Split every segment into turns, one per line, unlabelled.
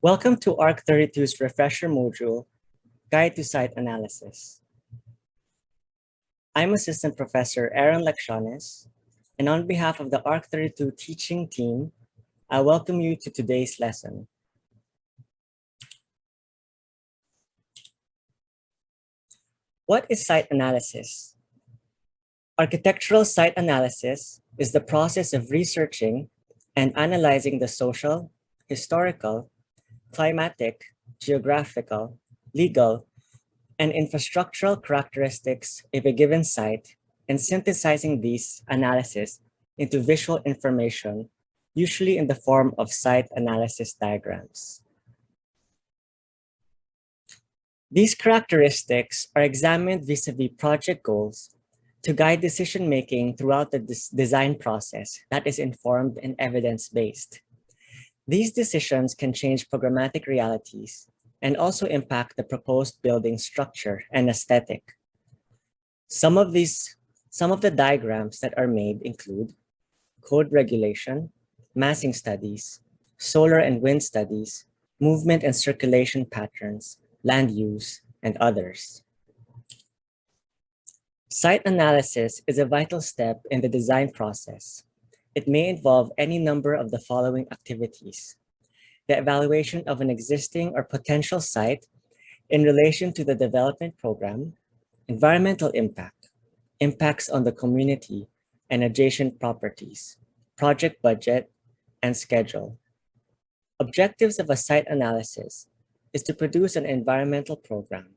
Welcome to ARCH32's refresher module, Guide to Site Analysis. I'm Assistant Professor Aaron Lecciones, and on behalf of the ARCH32 teaching team, I welcome you to today's lesson. What is site analysis? Architectural site analysis is the process of researching and analyzing the social, historical, climatic, geographical, legal, and infrastructural characteristics of a given site and synthesizing these analysis into visual information, usually in the form of site analysis diagrams. These characteristics are examined vis-a-vis project goals to guide decision-making throughout the design process that is informed and evidence-based. These decisions can change programmatic realities and also impact the proposed building structure and aesthetic. Some of the diagrams that are made include code regulation, massing studies, solar and wind studies, movement and circulation patterns, land use, and others. Site analysis is a vital step in the design process. It may involve any number of the following activities: the evaluation of an existing or potential site in relation to the development program, environmental impact, impacts on the community and adjacent properties, project budget, and schedule. Objectives of a site analysis is to produce an environmental program,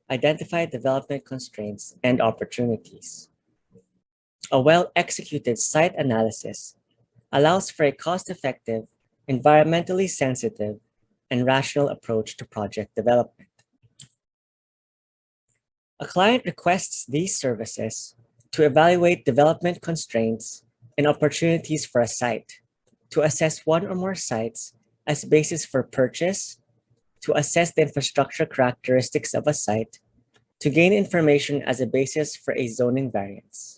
identify development constraints and opportunities. A well-executed site analysis allows for a cost-effective, environmentally sensitive, and rational approach to project development. A client requests these services to evaluate development constraints and opportunities for a site, to assess one or more sites as basis for purchase, to assess the infrastructure characteristics of a site, to gain information as a basis for a zoning variance.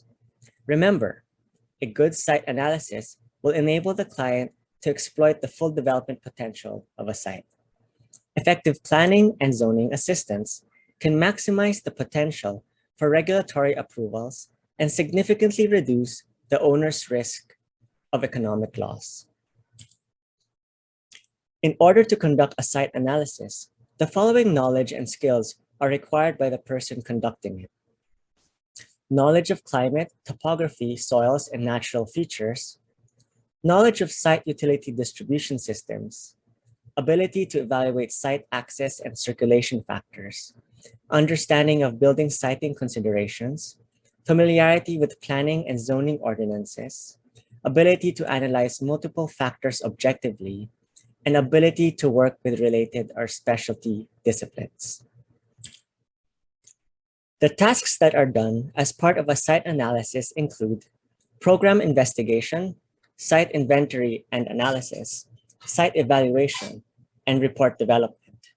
Remember, a good site analysis will enable the client to exploit the full development potential of a site. Effective planning and zoning assistance can maximize the potential for regulatory approvals and significantly reduce the owner's risk of economic loss. In order to conduct a site analysis, the following knowledge and skills are required by the person conducting it: knowledge of climate, topography, soils, and natural features, knowledge of site utility distribution systems, ability to evaluate site access and circulation factors, understanding of building siting considerations, familiarity with planning and zoning ordinances, ability to analyze multiple factors objectively, and ability to work with related or specialty disciplines. The tasks that are done as part of a site analysis include program investigation, site inventory and analysis, site evaluation, and report development.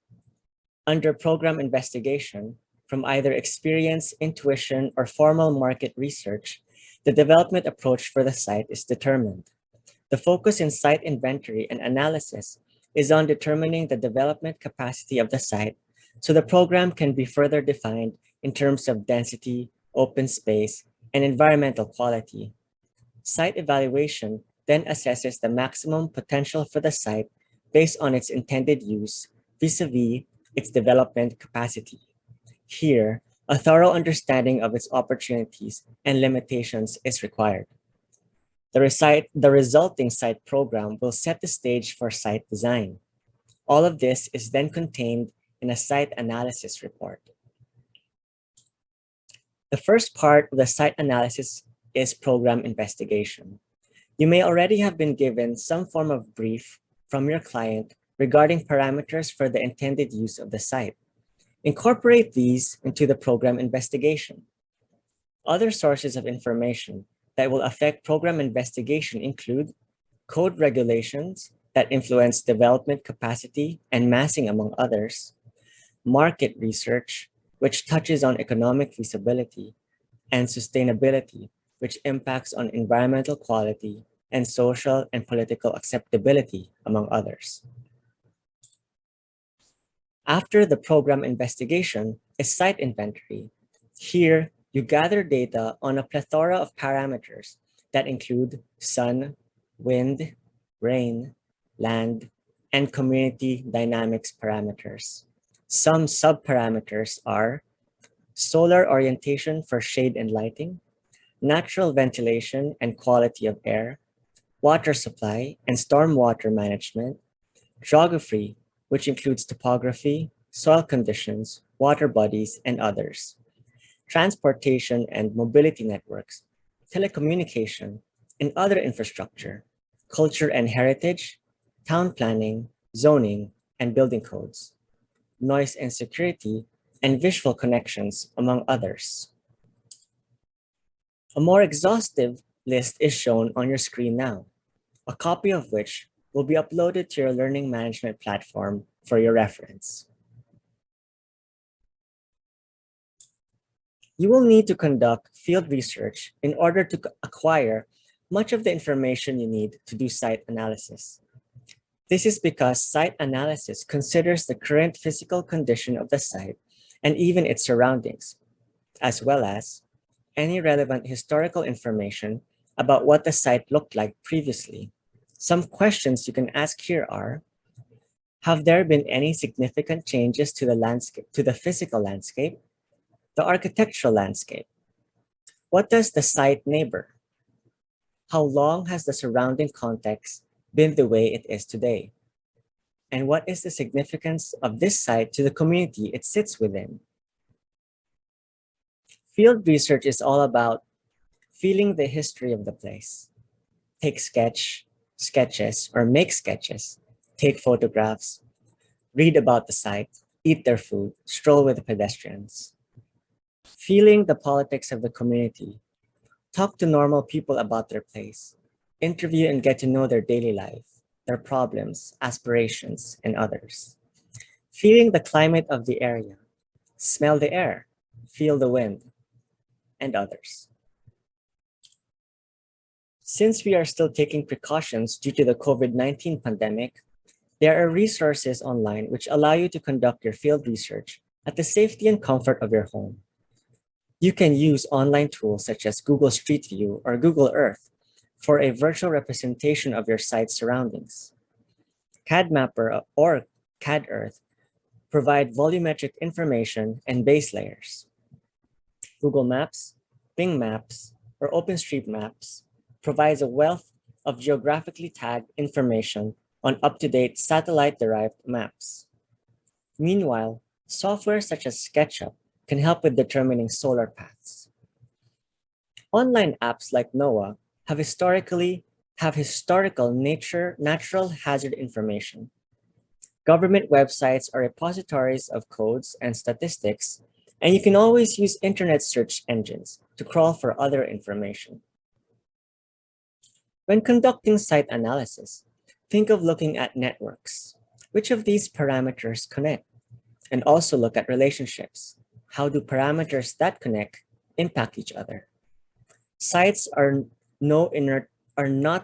Under program investigation, from either experience, intuition, or formal market research, the development approach for the site is determined. The focus in site inventory and analysis is on determining the development capacity of the site, so the program can be further defined in terms of density, open space, and environmental quality. Site evaluation then assesses the maximum potential for the site based on its intended use vis-a-vis its development capacity. Here, a thorough understanding of its opportunities and limitations is required. The resulting site program will set the stage for site design. All of this is then contained in a site analysis report. The first part of the site analysis is program investigation. You may already have been given some form of brief from your client regarding parameters for the intended use of the site. Incorporate these into the program investigation. Other sources of information that will affect program investigation include code regulations that influence development capacity and massing, among others, market research, which touches on economic feasibility, and sustainability, which impacts on environmental quality and social and political acceptability, among others. After the program investigation is site inventory. Here, you gather data on a plethora of parameters that include sun, wind, rain, land, and community dynamics parameters. Some subparameters are solar orientation for shade and lighting, natural ventilation and quality of air, water supply and stormwater management, geography, which includes topography, soil conditions, water bodies, and others, transportation and mobility networks, telecommunication, and other infrastructure, culture and heritage, town planning, zoning, and building codes, noise and security, and visual connections, among others. A more exhaustive list is shown on your screen now, a copy of which will be uploaded to your learning management platform for your reference. You will need to conduct field research in order to acquire much of the information you need to do site analysis. This is because site analysis considers the current physical condition of the site and even its surroundings, as well as any relevant historical information about what the site looked like previously. Some questions you can ask here are, have there been any significant changes to the landscape, to the physical landscape, the architectural landscape? What does the site neighbor? How long has the surrounding context been the way it is today? And what is the significance of this site to the community it sits within? Field research is all about feeling the history of the place. Take sketches, or make sketches, take photographs, read about the site, eat their food, stroll with the pedestrians. Feeling the politics of the community, talk to normal people about their place, interview and get to know their daily life, their problems, aspirations, and others. Feeling the climate of the area, smell the air, feel the wind, and others. Since we are still taking precautions due to the COVID-19 pandemic, there are resources online which allow you to conduct your field research at the safety and comfort of your home. You can use online tools such as Google Street View or Google Earth for a virtual representation of your site's surroundings. CAD Mapper or CAD Earth provide volumetric information and base layers. Google Maps, Bing Maps, or OpenStreetMaps provides a wealth of geographically tagged information on up-to-date satellite-derived maps. Meanwhile, software such as SketchUp can help with determining solar paths. Online apps like NOAA have historical natural hazard information. Government websites are repositories of codes and statistics, and you can always use internet search engines to crawl for other information. When conducting site analysis, think of looking at networks. Which of these parameters connect? And also look at relationships. How do parameters that connect impact each other? Sites are not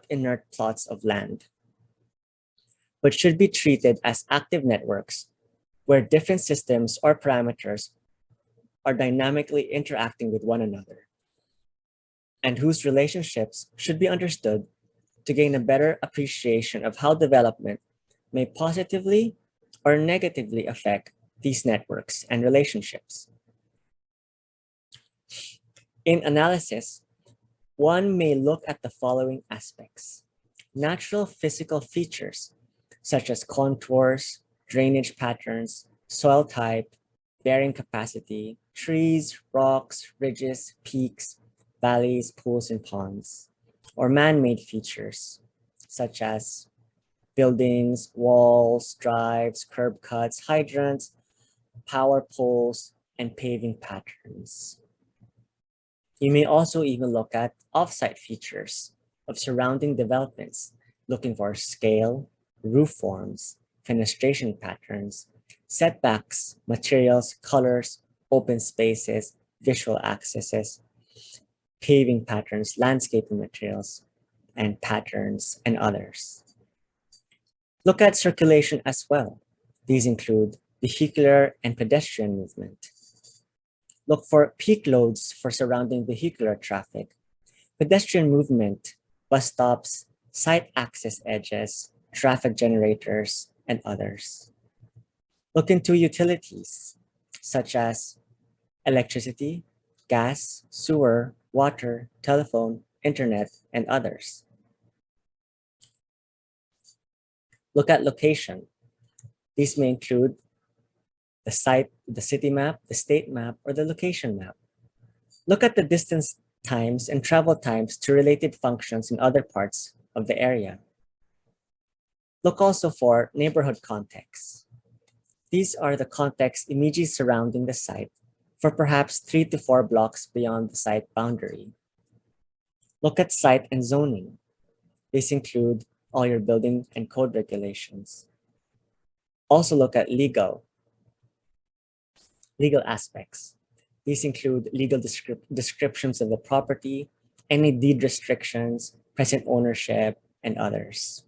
inert plots of land, but should be treated as active networks where different systems or parameters are dynamically interacting with one another, and whose relationships should be understood to gain a better appreciation of how development may positively or negatively affect these networks and relationships. In analysis, one may look at the following aspects: natural physical features, such as contours, drainage patterns, soil type, bearing capacity, trees, rocks, ridges, peaks, valleys, pools, and ponds, or man-made features, such as buildings, walls, drives, curb cuts, hydrants, power poles, and paving patterns. You may also even look at off-site features of surrounding developments, looking for scale, roof forms, fenestration patterns, setbacks, materials, colors, open spaces, visual accesses, paving patterns, landscaping materials, and patterns, and others. Look at circulation as well. These include vehicular and pedestrian movement. Look for peak loads for surrounding vehicular traffic, pedestrian movement, bus stops, site access edges, traffic generators, and others. Look into utilities, such as electricity, gas, sewer, water, telephone, internet, and others. Look at location. These may include the site, the city map, the state map, or the location map. Look at the distance times and travel times to related functions in other parts of the area. Look also for neighborhood contexts. These are the contexts immediately surrounding the site for perhaps 3 to 4 blocks beyond the site boundary. Look at site and zoning. These include all your building and code regulations. Also look at legal aspects. These include legal descriptions of the property, any deed restrictions, present ownership, and others.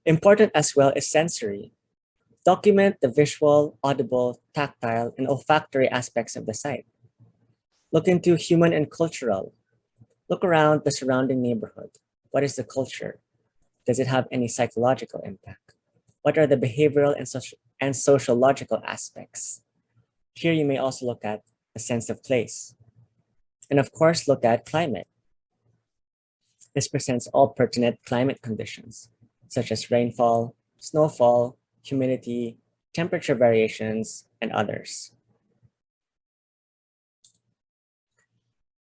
Important as well is sensory. Document the visual, audible, tactile, and olfactory aspects of the site. Look into human and cultural. Look around the surrounding neighborhood. What is the culture? Does it have any psychological impact? What are the behavioral and sociological aspects? Here you may also look at a sense of place. And of course, look at climate. This presents all pertinent climate conditions, such as rainfall, snowfall, humidity, temperature variations, and others.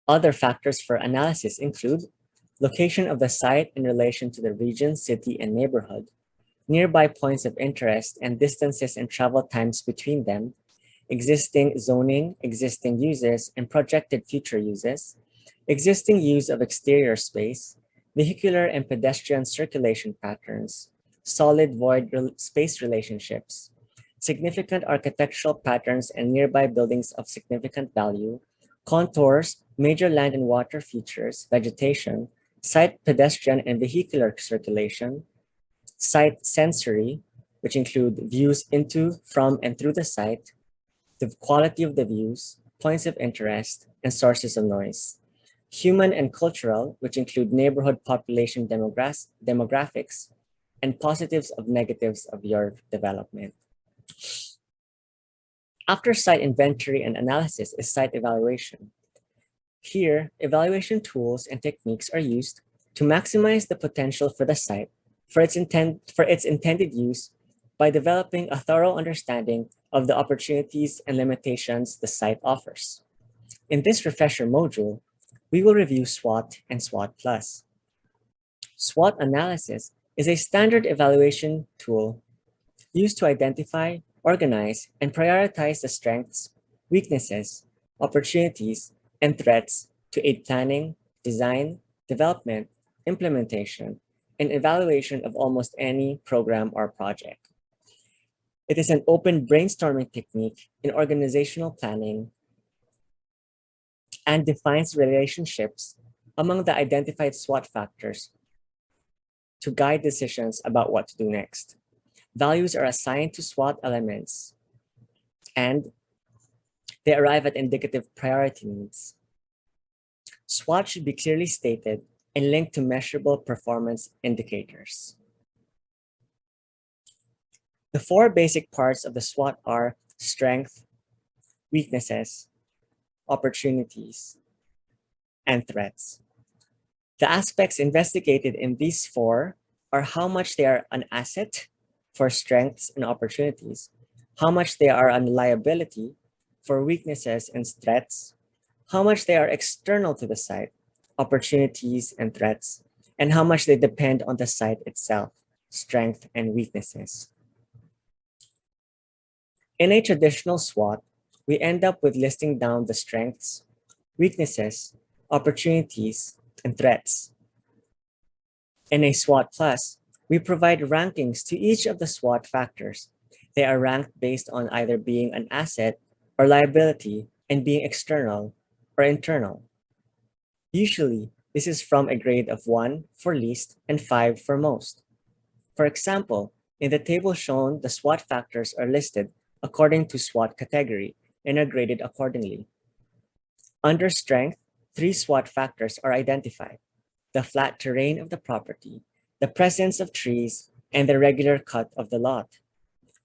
Other factors for analysis include location of the site in relation to the region, city, and neighborhood, nearby points of interest and distances and travel times between them, existing zoning, existing uses, and projected future uses, existing use of exterior space, vehicular and pedestrian circulation patterns, solid void space relationships, significant architectural patterns and nearby buildings of significant value, contours, major land and water features, vegetation, site pedestrian and vehicular circulation, site sensory, which include views into, from, and through the site, the quality of the views, points of interest, and sources of noise. Human and cultural, which include neighborhood population demographics, and positives of negatives of your development. After site inventory and analysis is site evaluation. Here, evaluation tools and techniques are used to maximize the potential for the site for its intended use by developing a thorough understanding of the opportunities and limitations the site offers. In this refresher module, we will review SWOT and SWOT+. SWOT analysis is a standard evaluation tool used to identify, organize, and prioritize the strengths, weaknesses, opportunities, and threats to aid planning, design, development, implementation, and evaluation of almost any program or project. It is an open brainstorming technique in organizational planning and defines relationships among the identified SWOT factors to guide decisions about what to do next. Values are assigned to SWOT elements and they arrive at indicative priority needs. SWOT should be clearly stated and linked to measurable performance indicators. The 4 basic parts of the SWOT are strength, weaknesses, opportunities, and threats. The aspects investigated in these 4 are how much they are an asset for strengths and opportunities, how much they are a liability for weaknesses and threats, how much they are external to the site, opportunities and threats, and how much they depend on the site itself, strength and weaknesses. In a traditional SWOT, we end up with listing down the strengths, weaknesses, opportunities, and threats. In a SWOT+, we provide rankings to each of the SWOT factors. They are ranked based on either being an asset or liability and being external or internal. Usually, this is from a grade of 1 for least and 5 for most. For example, In the table shown, the SWOT factors are listed according to SWOT category and are graded accordingly. Under strength, 3 SWOT factors are identified: the flat terrain of the property, the presence of trees, and the regular cut of the lot.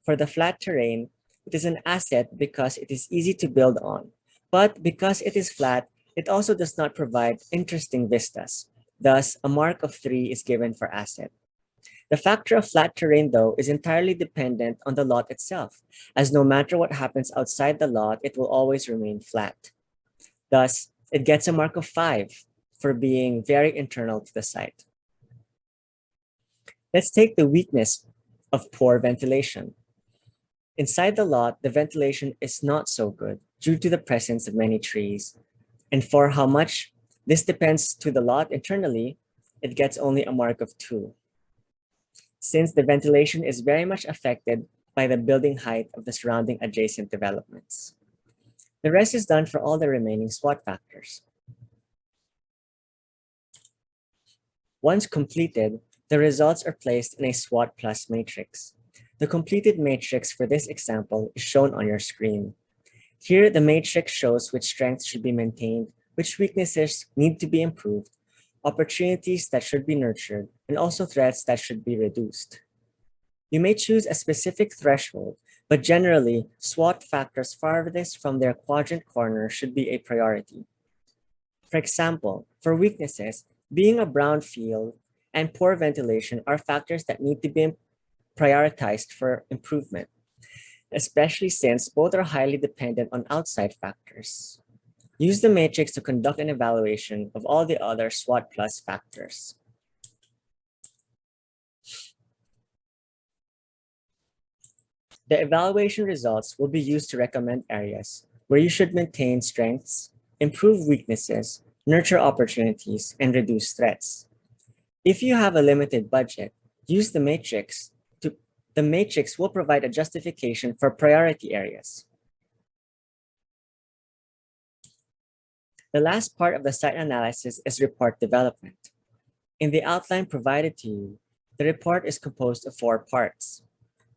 For the flat terrain, it is an asset because it is easy to build on, but because it is flat, it also does not provide interesting vistas. Thus, a mark of 3 is given for asset. The factor of flat terrain, though, is entirely dependent on the lot itself, as no matter what happens outside the lot, it will always remain flat. Thus, it gets a mark of 5 for being very internal to the site. Let's take the weakness of poor ventilation. Inside the lot, the ventilation is not so good due to the presence of many trees. And for how much this depends to the lot internally, it gets only a mark of 2. Since the ventilation is very much affected by the building height of the surrounding adjacent developments. The rest is done for all the remaining SWOT factors. Once completed, the results are placed in a SWOT plus matrix. The completed matrix for this example is shown on your screen. Here, the matrix shows which strengths should be maintained, which weaknesses need to be improved, opportunities that should be nurtured, and also threats that should be reduced. You may choose a specific threshold, but generally, SWOT factors farthest from their quadrant corner should be a priority. For example, for weaknesses, being a brownfield and poor ventilation are factors that need to be prioritized for improvement, especially since both are highly dependent on outside factors. Use the matrix to conduct an evaluation of all the other SWOT plus factors. The evaluation results will be used to recommend areas where you should maintain strengths, improve weaknesses, nurture opportunities, and reduce threats. If you have a limited budget, use the matrix. The matrix will provide a justification for priority areas. The last part of the site analysis is report development. In the outline provided to you, the report is composed of 4 parts.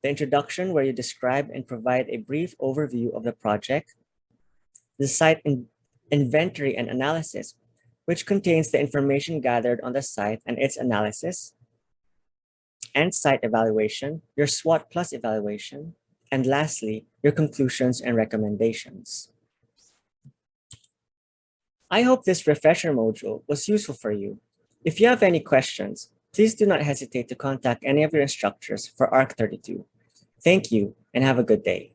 The introduction, where you describe and provide a brief overview of the project. The site inventory and analysis, which contains the information gathered on the site and its analysis. And site evaluation, your SWOT plus evaluation. And lastly, your conclusions and recommendations. I hope this refresher module was useful for you. If you have any questions, please do not hesitate to contact any of your instructors for ARCH32. Thank you and have a good day.